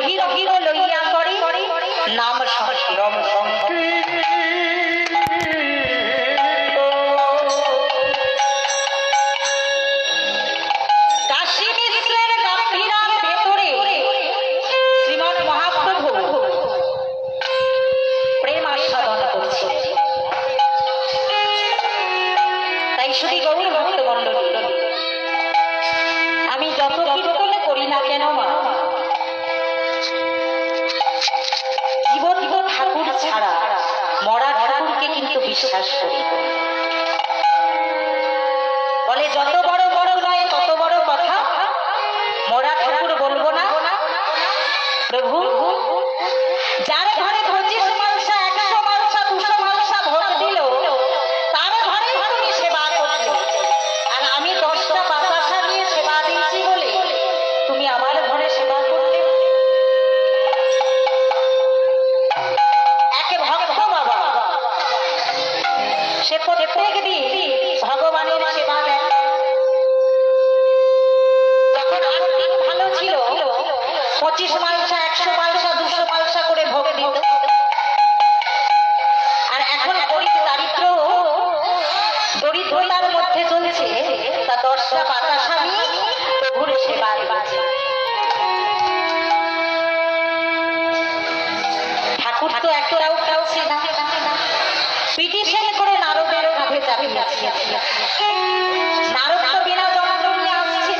রহি রহি লইয়া করে নাম সংকীর্তন। কাশী মিশ্রের গম্ভীরার ভেতরে শ্রীমৎ মহাপ্রভু প্রেম আস্বাদন করছে। তাই শুধু গৌর ভক্ত মণ্ডলী, আমি যত কীর্তন করি না কেন মা, জীবন ঠাকুর ছাড়া মরা ঠাকুরকে কিন্তু বিশ্বাস করি। বলে যত বড় বড় নয় তত বড় কথা, মরা ঠাকুর বলবো না। প্রভু যার ঘরে 25 মালসা 100 মালসা 200 মালসা ভোগ দিল, তার ঘরে তুমি সেবা করলে, আর আমি 10টা বাতাসা নিয়ে সেবা দিয়েছি বলে তুমি আমার ঘরে সেবা করলে। একে ভক্ত বাবা, সে প্রত্যেক দিন ভগবানের সেবা দেয়। যখন আর্থিক ভালো ছিল 25 মালসা 100 মালসা 200 মালসা করে ভোগ দিত, আর এখন গরিব দারিদ্র দরিদ্রতার মধ্যে চলছে, তা 10টা বাতাসা নিয়ে প্রভুর সেবা দিচ্ছে। ঠাকুর তো একটাও খাচ্ছে না, পিটিশন করে নারদের কাঁধে চাপিয়েছে। নারদ তো বিনা যন্ত্র নিয়ে আসছে,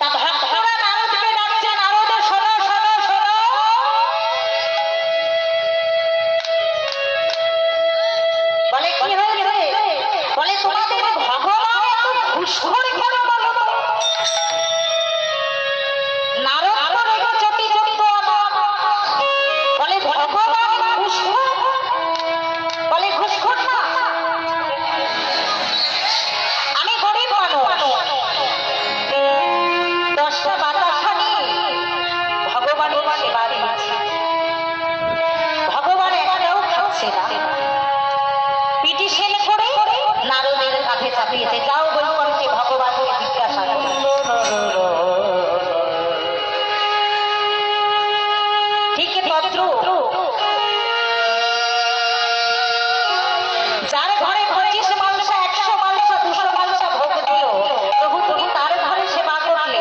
তা ভক্তরা নারদকে ডাকছে, নারদ শোনো শোনো শোনো। বলে কি হয়েছে? বলে তোমাদের ভগবান এত ঘুষখোর কেন বলো তো? নারদ তো রেগে চটি চটি বলে ভগবান ঘুষখোর? বলে ঘুষখোর না, আমি গরিব মানুষ, 10টা বাতাসা নিয়ে ভগবানের সেবা দিয়েছি, ভগবান একটাও খাচ্ছে না, পিটিশন করে নারদের কাঁধে চাপিয়েছে। যাও বৈকুণ্ঠে ভগবানকে জিজ্ঞাসা করো। ঠিক তদ্রূপ যার ঘরে 25 মালসা 100 মালসা 200 মালসা ভোগ দিল, প্রভু তুমি তার ঘরে সেবা করলে,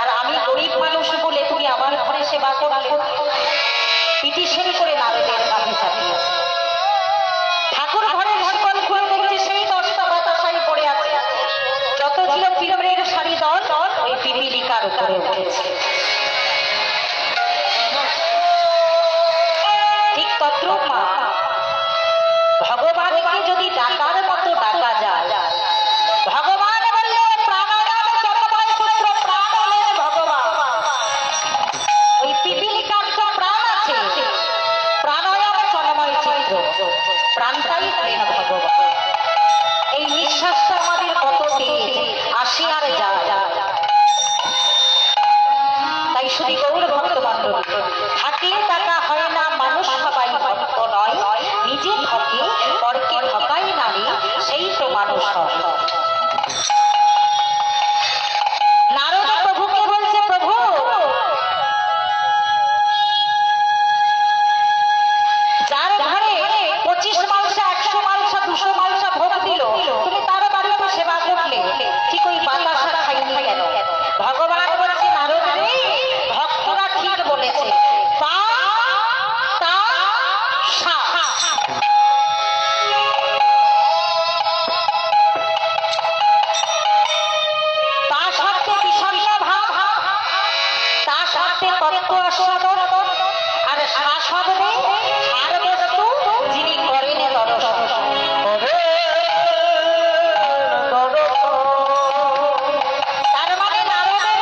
আর আমি গরিব মানুষ বলে তুমি আমার ঘরে সেবা করলে। পিটিশন করে নারদের কাঁধে চাপিয়েছে। ঠাকুর ঘরের শিকল খুলে দেখছে সেই 10টা বাতাসাই পড়ে আছে, যত ছিল পিঁপড়ের সারি দল ওই পিপীলিকার উপরে উঠেছে। ঠিক তদ্রূপ মা, ভগবানকে যদি ডাকার মতো ডাকা যায়, ভগবান বললেন প্রাণায়াম চন্দ্রময় পুত্র, প্রাণ হলেন ভগবান। ওই পিপীলিকার তো প্রাণ আছে, প্রাণায়াম চন্দ্রময় চিত্র, প্রাণটাই হলেন ভগবান। এই নিঃশ্বাসটা আমাদের কত তেজ আসে আর যায়। তাই শুধু গৌর ভক্ত মণ্ডলী, থাকলে টাকা হয় না, মানুষ সবাই ভক্ত নয়, নিজে ঠকে পরকে ঠকাই নারী, সেই তো মানুষ হয়। নারদ প্রভুকে বলছে, প্রভু যার ঘরে 25 মালসা 100 মালসা 200 মালসা ভোগ দিল, তুমি তার বাড়িতে সেবা করলে, ঠিক ওই বাতাসা খাইনি কেন? ভগবান বলছে, নারদ রে, ভক্তরা ঠিক বলেছে, তার সাথে বিষণ্ণ ভাব, তার সাথে তত্ত্ব আস্বাদন, আর শাসনে আর বস্তু যিনি করেন দর্শন। তার মানে নারদের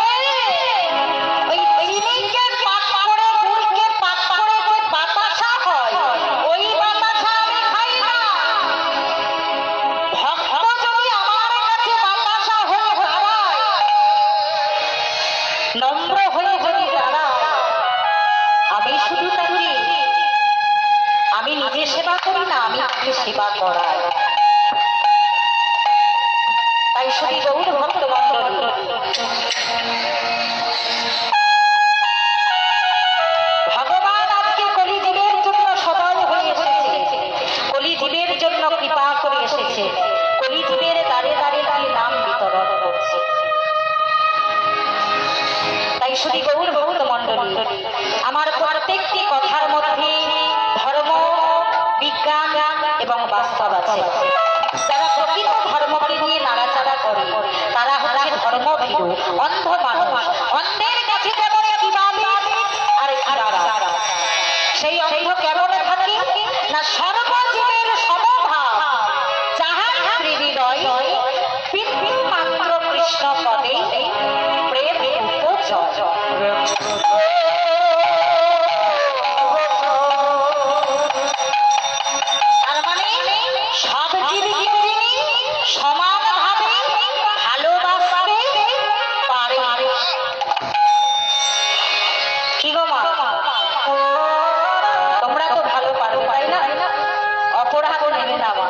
ওই চিনিকে পাক করে গুড়কে পাক করে যে বাতাসা হয়, ওই বাতাসা আমি খাই না। ভক্ত যদি আমার কাছে বাতাসা হয়ে দাঁড়ায়, নম্র হয়ে যদি দাঁড়ায়, আমি শুধু তাকে, আমি নিজে সেবা করি না, আমি তাকে সেবা করাই। তাই শুধু গৌর ভক্ত মণ্ডলী, এবং বাস্তব আছে। যারা প্রকৃত ধর্মকে নিয়ে নাড়াচাড়া করে তারা হচ্ছে ধর্মভীরু, অন্ধ মানুষ। অন্ধের কাছে যেমন কিভাবে আর তারা সেই অন্ধ কেমন থাকে না সর্বজীবের সমভাব যাহার হৃদয় পিতৃ মাত্র কৃষ্ণ পদে প্রেম উপজয়। তার মানে সব জীবকে তিনি সমানভাবে ভালোবাসতে পারে। কি গো মা, তোমরা তো ভালো পারো তাই না? অপরাধ নেবে না মা।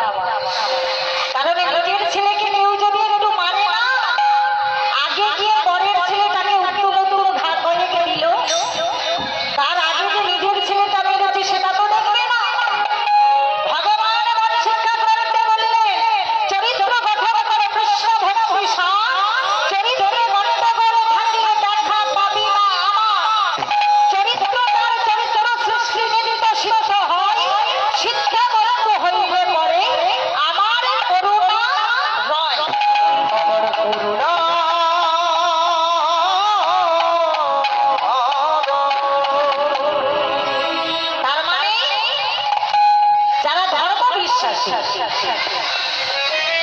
কারণ নিজের ছেলেকে কেউ যদি একটু মানে না, আগে গিয়ে পরের ছেলেটাকে উত্তম উত্তম ঘাত হয়ে দিল, তার আগে যে নিজের ছেলেটা বেরোচ্ছে সেটা তো দেখবে না। ভগবান এমন শিক্ষা করতে বললেন, চরিত্র গঠন করে কৃষ্ণ ভক্তি সার, চরিত্রে গণ্ডগোল থাকলে দেখা পাবি না আমার। চরিত্র তার চরিত্র সৃষ্টি নিত্য সিদ্ধ হয়, সিদ্ধ বস্তু হইবে পরে আমার করুণা রয়। আমার করুণা তার মানে যারা ধর্ম বিশ্বাসী,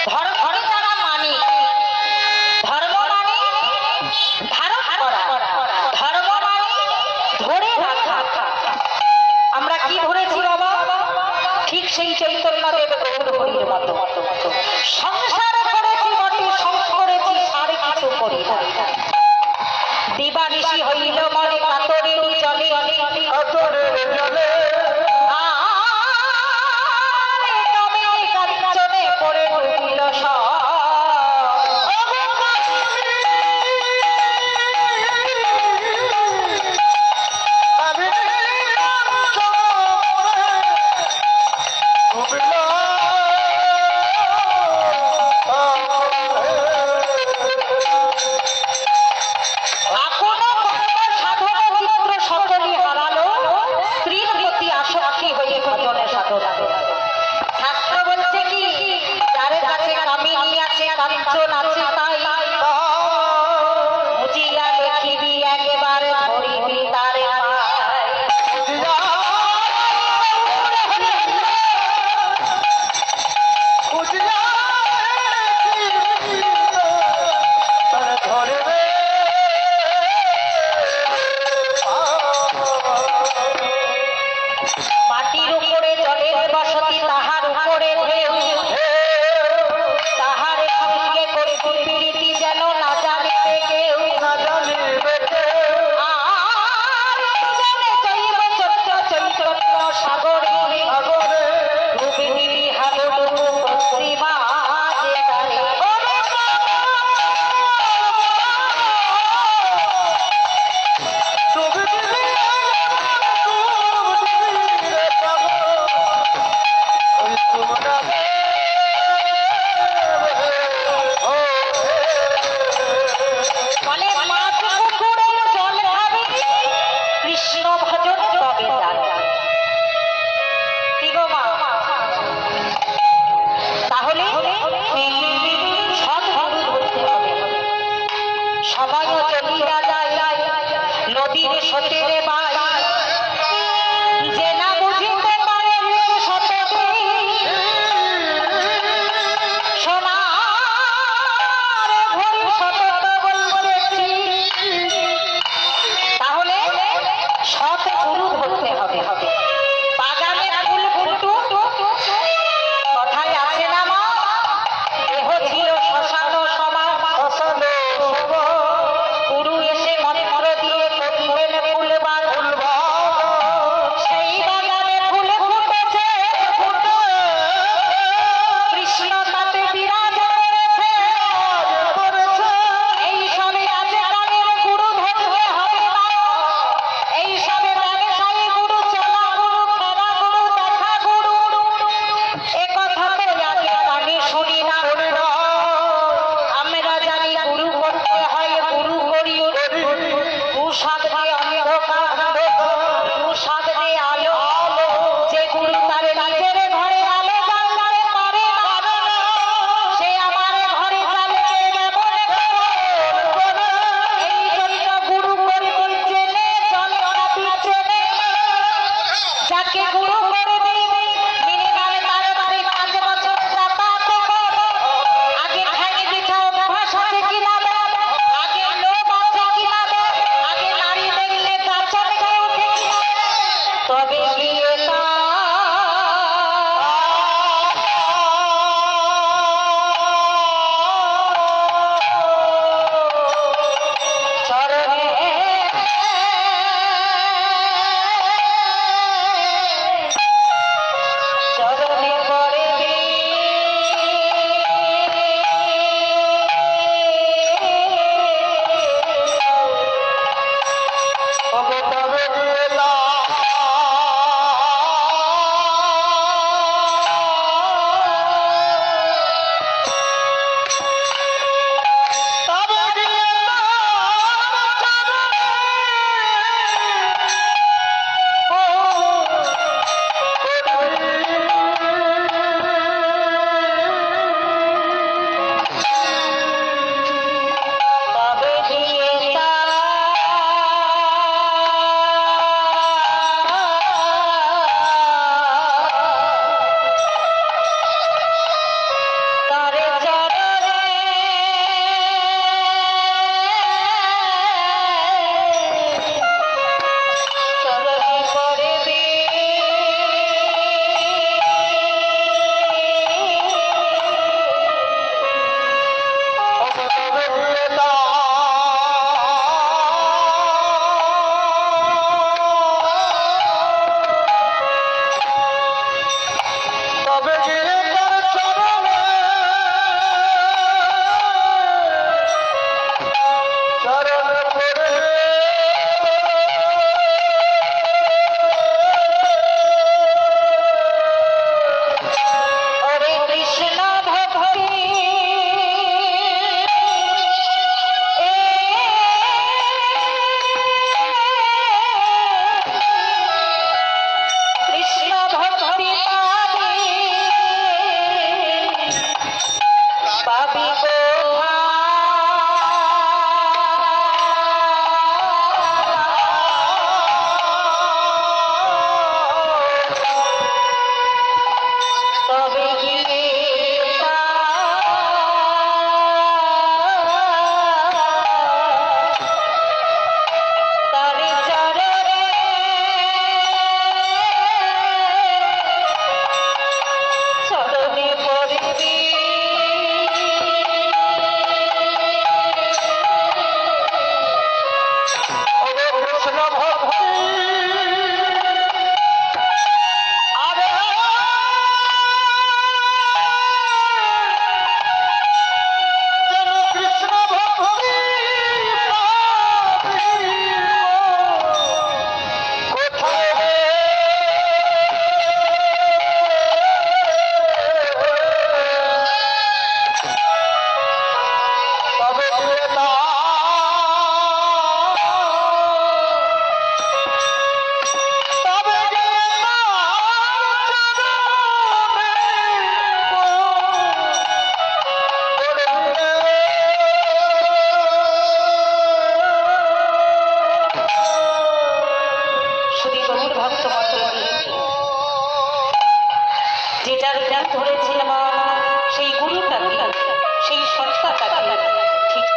ধর্ম যারা মানে, ধর্ম মানে ধারণ করা, ধর্ম মানে ধরে রাখা। আমরা কি ধরেছি বাবা? ঠিক সেই চৈতন্যদেব গৌরহরির মতো সংসার করেছি বটে, সংস্করেছি সারে কিছু করি না। দিবানিশি হইল মনে কাতরে চলে, কাতরে চলে কাঞ্চনে পড়ে ডুবিল সব। শাস্ত্র বলছে কি, যার কাছে কামিনী আছে কাঞ্চন আছে তাই বুঝিয়া দেখিবি একবার ধরিবি তারে মাটির উপরে জলের বসতি, তাহার উপরে ঢেউ, তাহার সঙ্গে করবি প্রীতি যেন না জানিবে কেউ, আর জানে চৈব চৈত্র চৈতন্য সাগরে ডুবিবি হাবুডুবু পশ্চিমা যে তারে।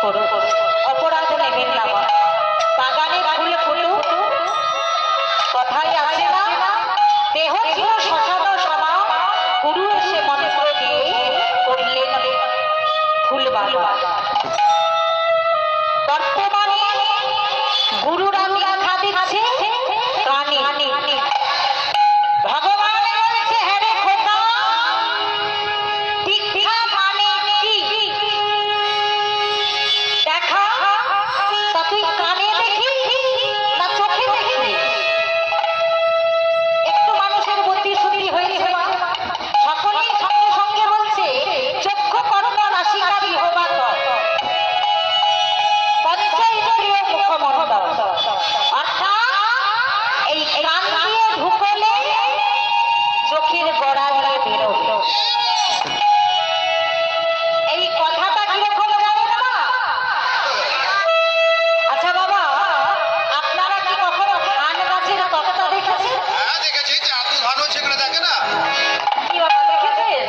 করুন, অপরাধ নেবেন না মা। বাগানে ফুল ফুটুক, কথাই আছে না, দেহ ছিল শ্মশান সমা, গুরু এসে মন্ত্র দিয়ে করলেন ফুল বাগান। বর্তমানে গুরুরা শিক্ষা দিচ্ছে কানে, ভগবান বলছে হ্যাঁ রে খোকা, দীক্ষা মানে কি দেখা, তা তুই কানে দেখি না চোখে দেখি? একটু মানুষের বুদ্ধি শুদ্ধি হয়েছে মা, সকলেই সঙ্গে সঙ্গে বলছে চক্ষু কর্ণ নাসিকা জিহ্বা ত্বক, পঞ্চেন্দ্রিয় মুখমণ্ডল, অর্থাৎ এই কান দিয়ে ঢুকলে চোখের গোড়া দিয়ে বেরোবে। এই কথাটা কিরকম জানেন না? আচ্ছা বাবা, আপনারা কি কখনো ধান গাছের তক্তা দেখেছেন? হ্যাঁ দেখেছি, যে এত ধান হচ্ছে এখানে দেখে না। কি বাবা দেখেছেন?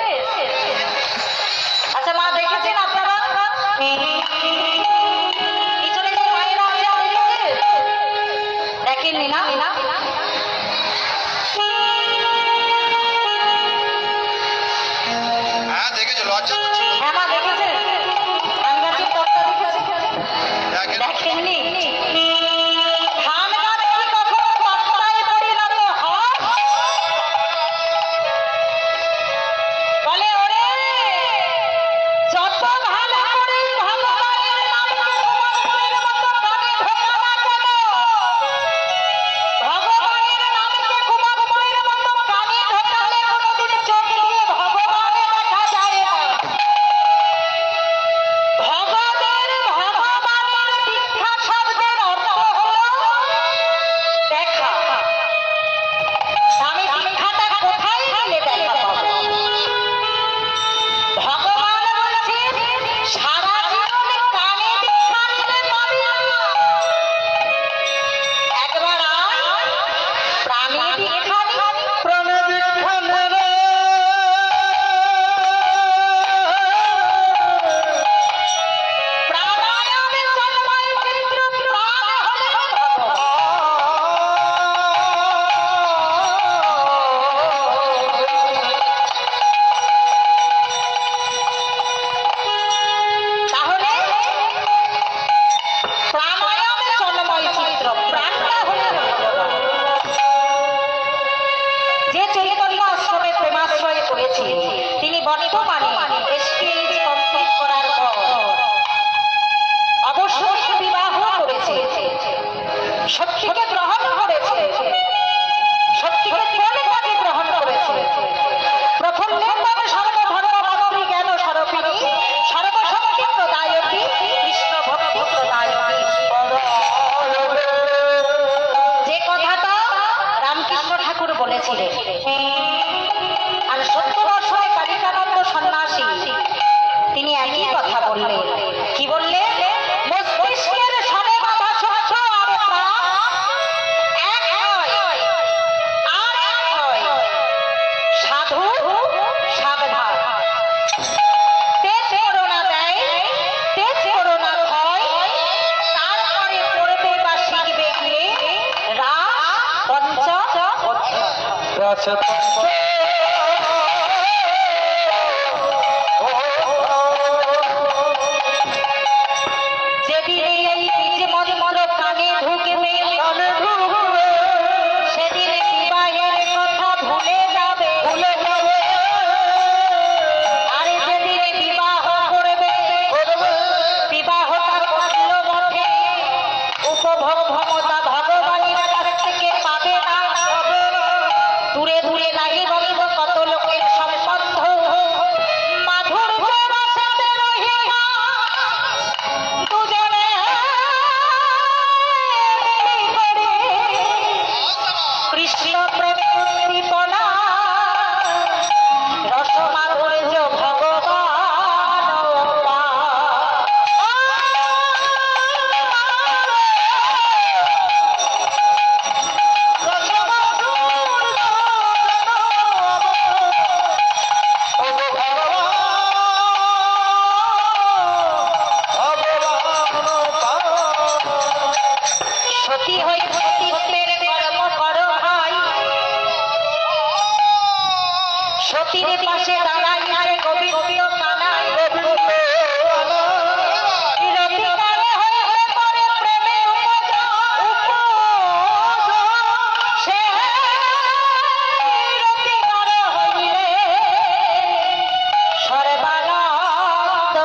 আচ্ছা মা দেখেছেন আপনারা? পিছনে যে মায়েরা আছে দেখেছেন? দেখেননি না? হ্যাঁ দেখেছি, লজ্জা করছে। হ্যাঁ মা দেখেছেন? ধান গাছের তক্তা দেখেছেন? দেখেন। দেখেননি? ধান গাছ কি কখনো তক্তায় পরিণত হয়? বলে ওরে যত ভালো করে ভগবানের নামকে সমর্পণের মতো কানে ঢোকা না কেন, ভগবানের নামকে কুমন্ত্রের মতো কানে ঢোকালে কোনোদিন চোখ দিয়ে ভগবানে দেখা যায় না। ভগবানের দীক্ষা শব্দের অর্থ হলো দেখা। আমি দীক্ষাটা কোথায় গেলে দেখা পাবো? ভগবান বলছেন সারা জীবন কানে দীক্ষা নিলে পাবি না, একবার আয় প্রাণে দীক্ষা নি। প্রাণে দীক্ষা নেবে প্রাণায়ামে জন্মায় চিত্র, প্রাণ হলে তাহলে প্রাণায়ামে জন্মায় চিত্র, প্রাণটা হলে ভগবান। যে চৈতন্য আশ্রমে প্রেমাশ্রয় করেছে তিনি বর্তমানে এসপিএইচ কমপ্লিট করার পর অবশ্যই বিবাহ করেছে, সত্যিকে গ্রহণ করেছে, সত্যিকে কোন কাজে গ্রহণ করেছে। প্রফুল্লের নামে সর্বধর্ম মাতৃ জ্ঞান স্বরূপিণী সর্বশক্তি প্রদায়কী কৃষ্ণ ভক্তি প্রদায়কী। যে কথাটা রামকৃষ্ণ ঠাকুর বলেছিলেন, আর 70 বছরে কালিকানন্দ সন্ন্যাসী তিনি একই কথা বললেন। কি বললেন? মস্তিষ্কের সনে বাধা চক্র আর প্রাণ এক হয়, আর এক হয় সাধু সাবধান। তেজ করোনা দেয়, তেজ করোনা হয়, তারপরে পড়বে বা শিখবে গিয়ে রাস পঞ্চ অধ্যায়। যেদিন এই বীজ মন্ত্র কানে ঢুকবে, সেদিন বিবাহের কথা ভুলে যাবে, আর যেদিন বিবাহ করবে বিবাহটা করল বটে, উপভোগ ক্ষমতা ভগবানের কাছ থেকে পাবে না। দূরে দূরে লাগে বলব কত লোকের সম্বন্ধ, মাধুর্য রসেতে রহিয়া দুজনে করে কৃষ্ণ প্রেমে উদ্দীপনা, রসমাধুর্য ভগবান সতীর পাশে দাঁড়াইছে গোবিন্দ কানাই রতিকার হইলে পরে প্রেমে সে রতিকার হইলে সর্বানন্দ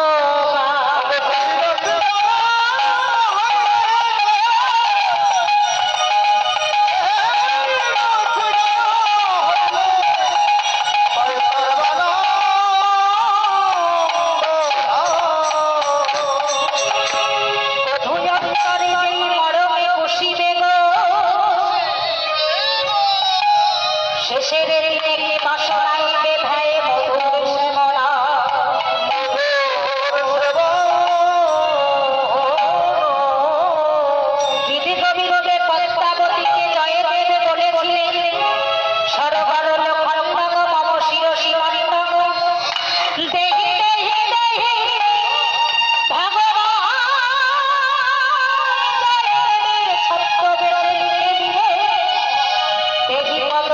ধুয়ন্তরে যেই মরমে বসিবে গো শেষের দিনে বাসনাইবে ভাই মধুর শ্যামলা দিদি গোবিন্দে পদ্মাবতীকে জয় দেবে বলে বললেন সরবরল খণ্ডগ মম শির শিরন্দগ দেহি দেহি দেহি ভগবান জয়দেবের ছত্রবের লিখে দিলে দেহি পদ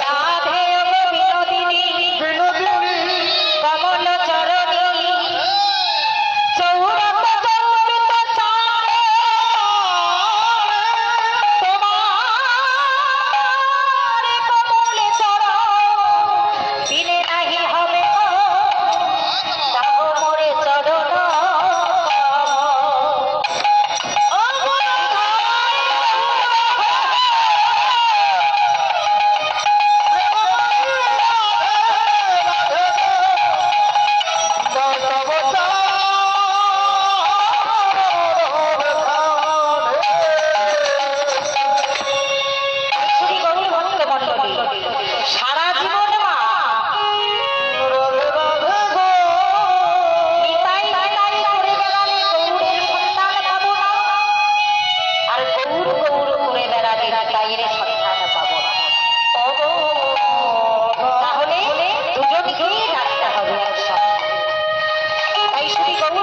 রাধে বিনোদিনী কমল চরণী চৌরত চৌরিত চারে তোমার কমলে চরণ বিনে নাহি হবে যাবো মোরে চরণ শ্রী গৌরী ভক্ত মণ্ডলী সারা জীবন মা নিতাই নিতাই করে বেড়ালে গৌরের সন্তান পাবো না আর গৌর গৌর করে বেড়ালে নিতাইয়ের সন্তান পাবো না তাহলে দুজনকেই রাখতে হবে একসাথে তাই শ্রী গৌর